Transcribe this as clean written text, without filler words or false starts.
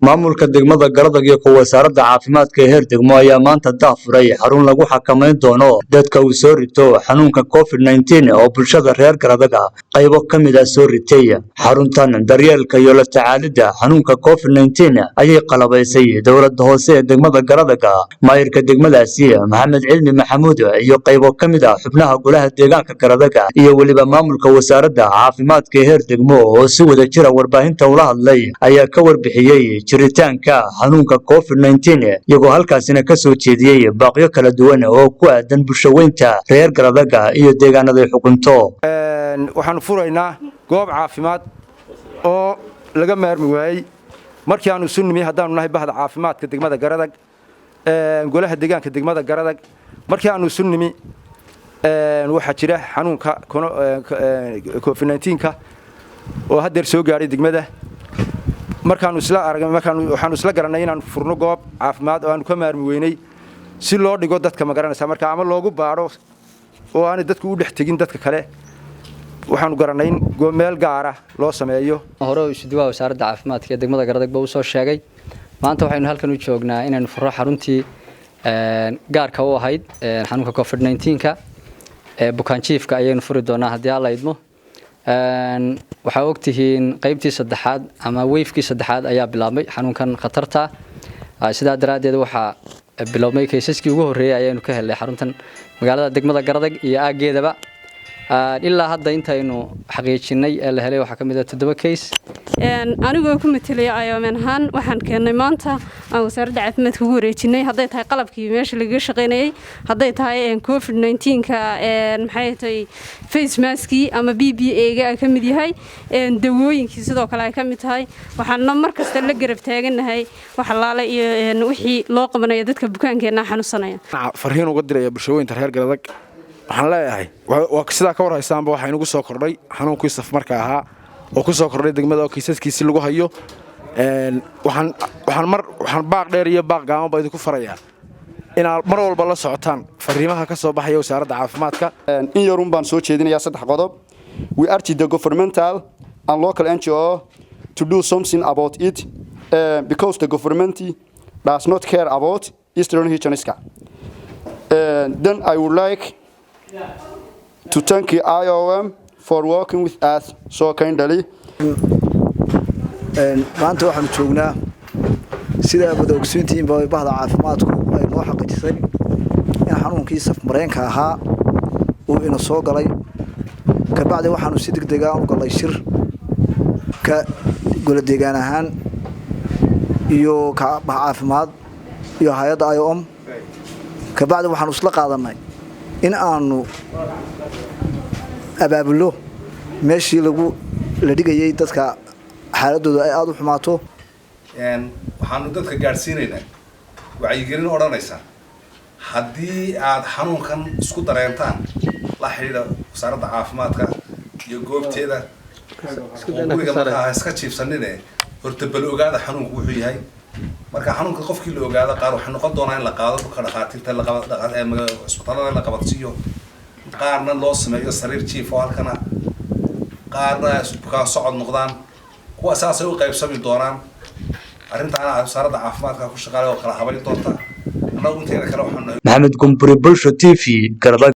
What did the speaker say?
maamulka degmada Garadag iyo kuwa wasaaradda caafimaadka ee heer degmo ayaa maanta daafuray xarun lagu xakameyn doono dadka uu soo rito xanuunka COVID-19 oo bulshada reer Garadag qaybo kamid ah soo ritay. Xaruntan daryeelka iyo la tacaalida xanuunka COVID-19 ayay qalabaysay dowladda hoose ee degmada Garadag. Maayirka degmadaasi Maxamed Cilmi Maxamuud iyo qaybo kamid ah xubnaha golaha deegaanka Garadag iyo waliba maamulka wasaaradda caafimaadka ee heer degmo oo si wada jira warbaahinta ula hadlay ayaa ka warbixiyay jiritaanka xanuunka COVID-19 iyagoo halkaasina ka soo jeediyay baaqyo kala duwan oo ku aadan bulshadeynta reer Garadag iyo deegaanada ay xukunto. waxaan furaynaa goob caafimaad oo laga maarmi waayay markii aanu sunnimi haddaanu nahay bahda caafimaadka degmada Garadag golaha deegaanka degmada Garadag markii aanu sunnimi waxa jira xanuunka COVID-19 oo hadda soo gaaray degmada markaanu isla garanay inaan furno goob caafimaad oo aan ka maarmi weynay si loo dhigo dadka ma garanaysa marka ama loogu baaro oo aan dadku u dhex tagin dadka kale waxaanu garanay in meel gaar ah loo sameeyo hore u isdiiwaa wasaaradda caafimaadka ee degmada Garadag baa soo sheegay maanta waxaynu halkan u joognaa inaan furro xaruntii gaarka u ahayd xanuunka COVID-19 ee bukaan jiifka ayaynu furi doonaa haddii alla idmo waxa ogtihiin qaybtii saddexaad ama wave-kii saddexaad ayaa bilaabmay xanuunkan khatarta sida daraadeed waxa bilaabmay kaysaskii ugu horeeyay ayaynu ka helay xaruntan magaalada degmada Garadag iyo aageedaba ilaa hadda intaynu xaqiijinay ee la helay waxa kamid ah 7 case anigoo ku metelay ayoomenhan waxaan keenay maanta aan wasaaradda caafimaadka ugu wareejinay haday tahay qalabkii meesha laga shaqeynayay haday tahay COVID-19 ka maxay tahay face mask ama BBA ga ka mid yahay dawooyinkii sidoo kale ay ka mid tahay waxaan mar kasta la garab taaganahay wax laala iyo wixii loo qabanayo dadka bukaankeena xanuunsanaya farhiin uga diray bulshooyinka reer Garadag waxaan leeyahay waa sida ka warhaysaanba waxa inagu soo kordhay xanuunkii saf marka ahaa oo ku soo kordhay degmada oo kiisaskiisa lagu hayo waxaan baaq dheer iyo baaq gaaban baa idinku farayaa inaad mar walba la socotaan fariimaha ka soo baxaya wasaaradda caafimaadka in yarun baan soo jeedinayaa 3 qodob we urge the governmental and local NGO to do something about it because the government does not care about Eastern Hichaniska. Then I would like to thank the IOM for working with us so kindly. maanta waxaan joognaa sida badogsiintii bahda caafimaadku ay noo xaqiijisay in xanuunkii saf mareenka ahaa uu ina soo galay ka bacdi waxaanu si degdeg ah u galay shir ka golo deegaan ahaan iyo ka caafimaad iyo hay'adda IOM ka bacdi waxaanu isla qaadanay in aanu abaabulo meeshii la dhigayay dadka xaaladooda ay aad u xumaato waxaanu dadka gaarsiinaynaa wacyigelin odhanaysa haddii aad xanuunkan isku dareentaan la xiriira wasaaradda caafimaadka iyo goobteeda guriga markaa iska jiifsanine horta bal ogaada xanuunku wuxuu yahay marka xanuunka qofkii la ogaado qaar waxay noqon doonaa in la qaado dhulka dhaqaatiirta isbitaalada la qabadsiiyo qaarna loo sameeyo sariir jiif oo halkana qaarna bukaan socod noqdaan kuwa saasay u qaybsami doonaan arrintaana wasaaradda caafimaadka ku shaqaale oo kala habayn doonta annagu inteena kale waxaan Maxamed Gumburi Bulsho TV Garadag.